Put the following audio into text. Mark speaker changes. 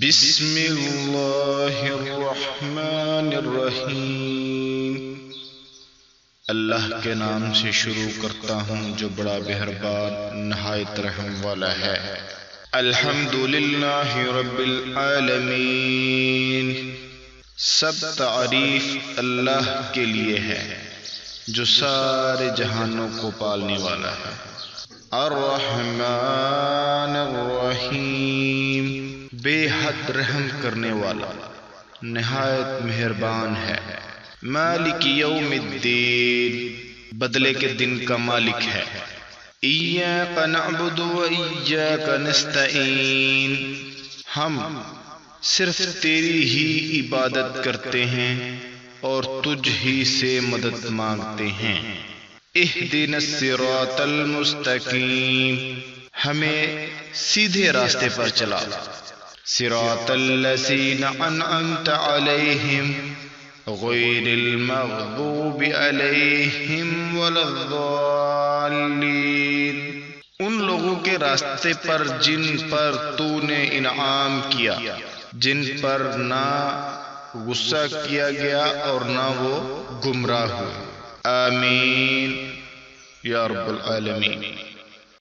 Speaker 1: بسم اللہ الرحمن الرحیم۔ اللہ کے نام سے شروع کرتا ہوں جو بڑا مہربان نہایت رحم والا ہے۔ الحمدللہ رب العالمین، سب تعریف اللہ کے لیے ہے جو سارے جہانوں کو پالنے والا ہے۔ الرحمن الرحیم، بے حد رحم کرنے والا، نہایت مہربان ہے۔ مالک یوم الدین، بدلے کے دن کا مالک ہے۔ ایاک نعبد و ایاک نستعین، ہم صرف تیری ہی عبادت کرتے ہیں اور تجھ ہی سے مدد مانگتے ہیں۔ اہدنا الصراط المستقیم، ہمیں سیدھے راستے پر چلا۔ صراط الذین انعمت علیہم غیر المغضوب علیہم ولا الضالین، ان لوگوں کے راستے پر جن پر تو نے انعام کیا، جن پر نہ غصہ کیا گیا اور نہ وہ گمراہ ہوئے۔ آمین یا رب العالمین۔